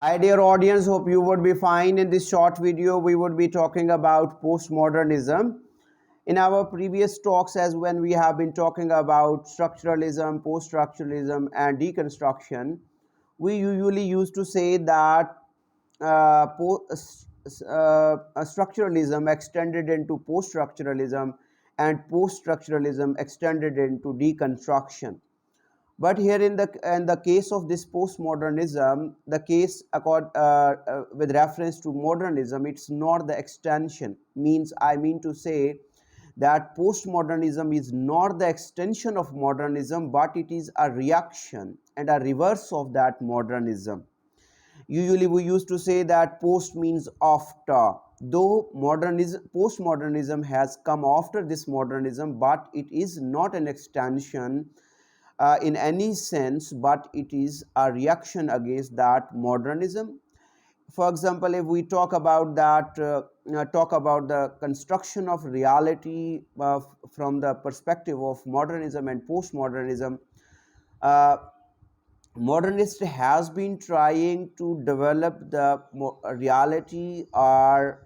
Hi dear audience, hope you would be fine. In this short video, we would be talking about postmodernism. In our previous talks, as when we have been talking about structuralism, post-structuralism, and deconstruction, we usually used to say that structuralism extended into post-structuralism and post-structuralism extended into deconstruction. But here in the case of this postmodernism, the case with reference to modernism, it's not the extension. Means I mean to say that postmodernism is not the extension of modernism, but it is a reaction and a reverse of that modernism. Usually, we used to say that post means after. Though postmodernism has come after this modernism, but it is not an extension in any sense, but it is a reaction against that modernism. For example, if we talk about the construction of reality from the perspective of modernism and postmodernism, uh, modernist has been trying to develop the reality or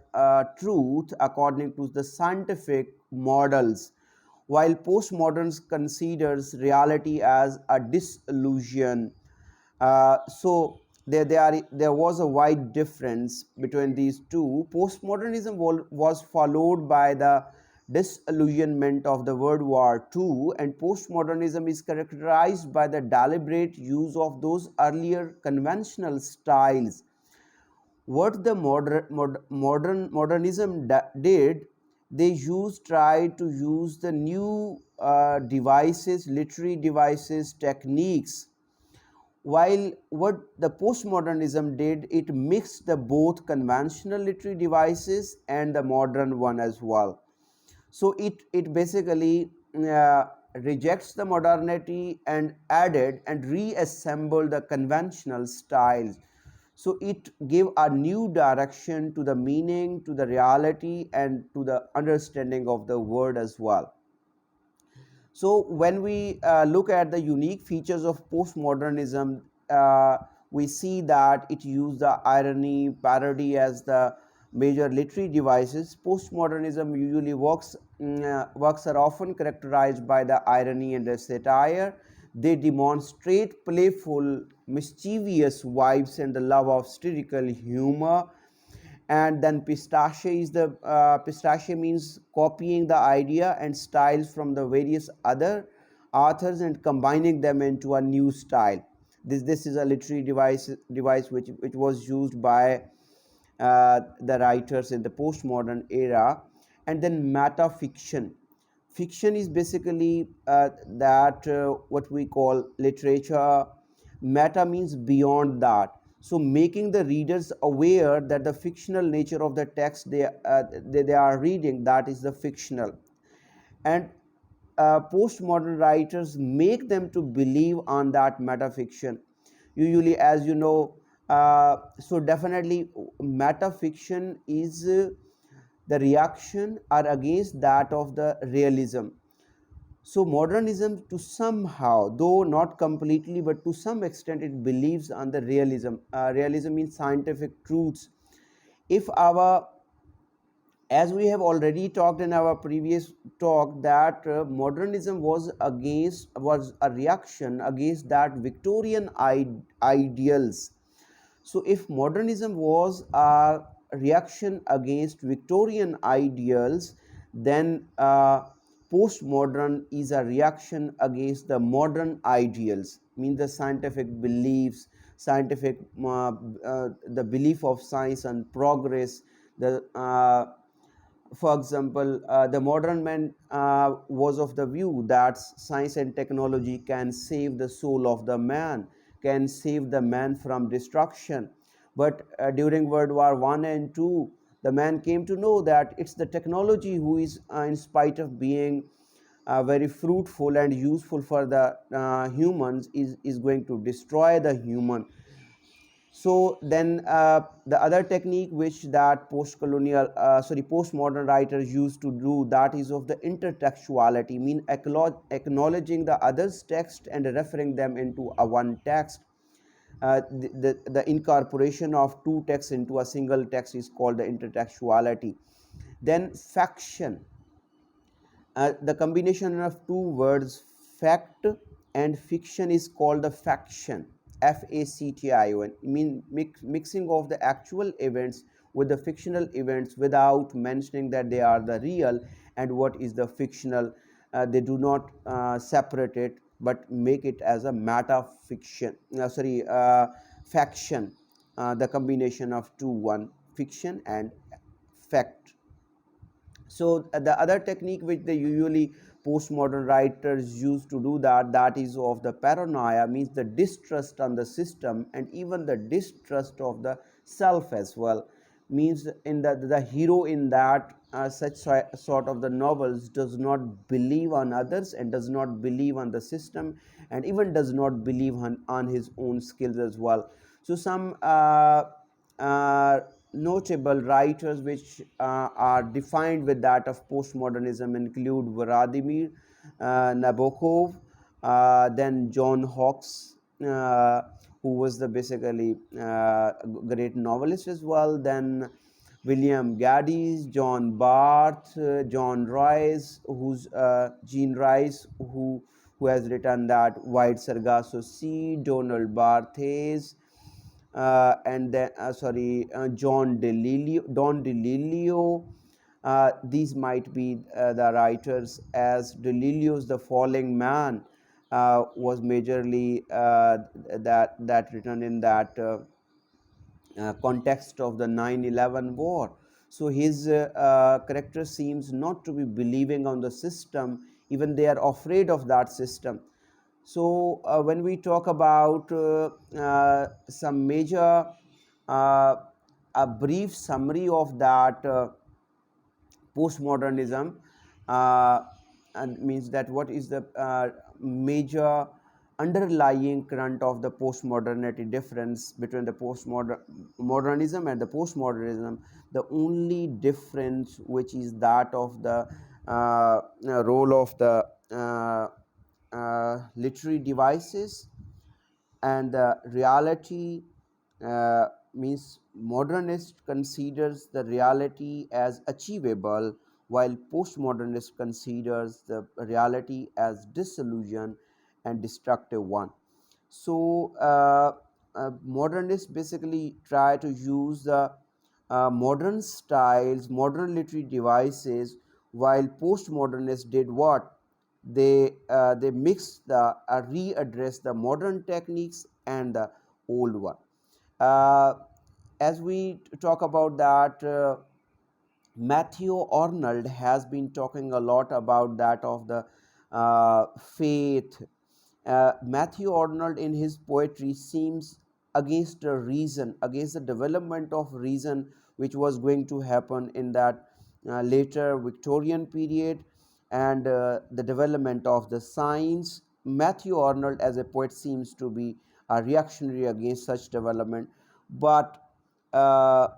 truth according to the scientific models, while postmoderns considers reality as a disillusion. There was a wide difference between these two. Postmodernism was followed by the disillusionment of the World War II, and postmodernism is characterized by the deliberate use of those earlier conventional styles. What the modernism did, they tried to use the new devices, literary devices, techniques, while what the postmodernism did, it mixed the both conventional literary devices and the modern one as well. So it basically rejects the modernity and added and reassembled the conventional styles. So it gave a new direction to the meaning, to the reality, and to the understanding of the word as well. So when we look at the unique features of postmodernism, we see that it used the irony, parody as the major literary devices. Postmodernism usually works are often characterized by the irony and the satire. They demonstrate playful, mischievous vibes and the love of satirical humor. And then pistache means copying the idea and styles from the various other authors and combining them into a new style. This is a literary device which was used by the writers in the postmodern era. And then metafiction. Fiction is basically that what we call literature. Meta means beyond that. So making the readers aware that the fictional nature of the text they are reading, that is the fictional. And postmodern writers make them to believe on that metafiction. Usually, as you know, so definitely metafiction is the reaction or against that of the realism. So modernism, to somehow, though not completely, but to some extent, it believes on the realism. Realism means scientific truths. If our, as we have already talked in our previous talk, that modernism was a reaction against that Victorian ideals. So, if modernism was a reaction against Victorian ideals, then postmodern is a reaction against the modern ideals, means the scientific beliefs, scientific the belief of science and progress. The For example, the modern man was of the view that science and technology can save the soul of the man, can save the man from destruction. But during World War One and Two, the man came to know that it's the technology who is, in spite of being very fruitful and useful for the humans, is going to destroy the human. So then the other technique which that postmodern writers used to do, that is of the intertextuality, mean acknowledging the other's text and referring them into a one text. The incorporation of two texts into a single text is called the intertextuality. Then faction, the combination of two words, fact and fiction, is called the faction. Faction mean mixing of the actual events with the fictional events without mentioning that they are the real and what is the fictional. They do not separate it but make it as a meta fiction, sorry faction, the combination of two, one fiction and fact. So the other technique which the usually postmodern writers use to do that, that is of the paranoia, means the distrust on the system and even the distrust of the self as well. Means in the hero in that such sort of the novels does not believe on others and does not believe on the system and even does not believe on his own skills as well. So some notable writers which are defined with that of postmodernism include Vladimir Nabokov, then John Hawkes, who was the basically great novelist as well, then William Gaddis, John Barth, John Rice, who's Jean Rice, who has written that White Sargasso Sea, Donald Barthes, and then Don DeLillo. These might be the writers, as DeLillo's The Falling Man was majorly that written in that context of the 9/11 war. So his character seems not to be believing on the system, even they are afraid of that system. So when we talk about some major, uh, a brief summary of that postmodernism, and means that what is the major underlying current of the postmodernity difference between the postmodernism and the postmodernism. The only difference which is that of the role of the literary devices and the reality, means modernist considers the reality as achievable while postmodernist considers the reality as disillusion and destructive one. So modernists basically try to use the modern styles, modern literary devices, while postmodernists did what? They mixed the readdress the modern techniques and the old one. Uh, as we talk about that, Matthew Arnold has been talking a lot about that of the faith. Matthew Arnold in his poetry seems against the reason, against the development of reason which was going to happen in that later Victorian period and the development of the science. Matthew Arnold as a poet seems to be a reactionary against such development, but uh,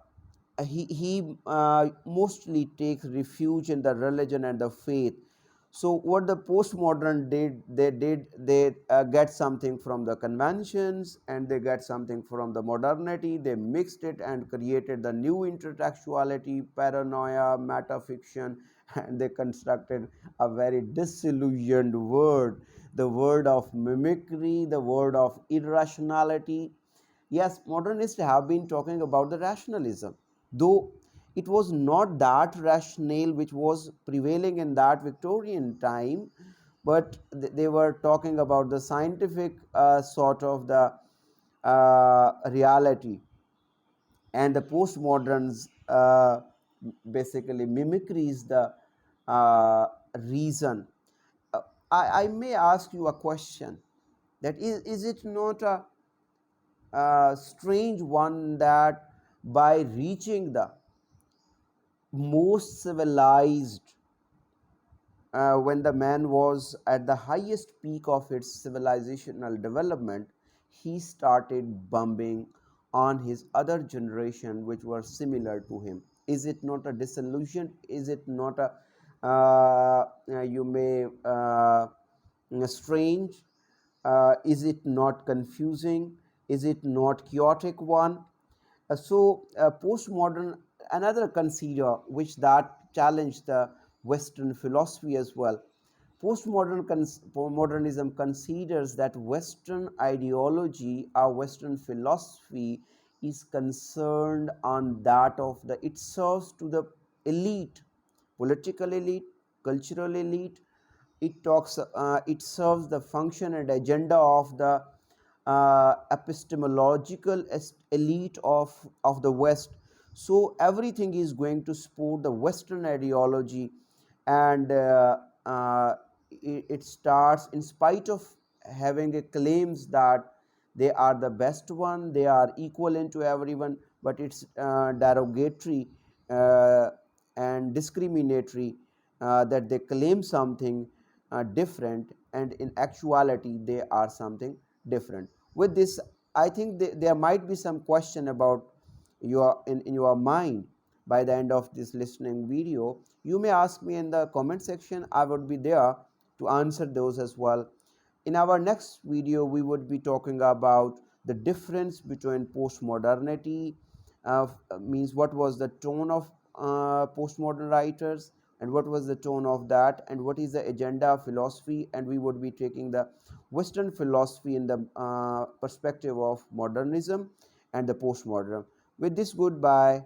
he mostly takes refuge in the religion and the faith. So what the postmodern did, they get something from the conventions and they get something from the modernity. They mixed it and created the new intertextuality, paranoia, metafiction, and they constructed a very disillusioned word, the word of mimicry, the word of irrationality. Yes, modernists have been talking about the rationalism, though it was not that rationale which was prevailing in that Victorian time, but they were talking about the scientific sort of the reality, and the postmoderns basically mimicries the reason. Uh, I may ask you a question, that is it not a strange one that by reaching the most civilized, when the man was at the highest peak of its civilizational development, he started bombing on his other generation which were similar to him. Is it not a disillusion? Is it not a you may strange? Is it not confusing? Is it not chaotic one? Postmodern, another consider which that challenged the Western philosophy as well. Modernism considers that Western ideology or Western philosophy is concerned on that of the it serves to the elite, political elite, cultural elite. It serves the function and agenda of the epistemological elite of the West. So everything is going to support the Western ideology, and it starts in spite of having a claims that they are the best one, they are equivalent to everyone, but it's derogatory uh, and discriminatory, that they claim something different, and in actuality they are something different. With this, I think there might be some question about in your mind. By the end of this listening video, you may ask me in the comment section. I would be there to answer those as well. In our next video, we would be talking about the difference between postmodernity, means what was the tone of postmodern writers, and what was the tone of that, and what is the agenda of philosophy. And we would be taking the Western philosophy in the perspective of modernism and the postmodern. With this, goodbye.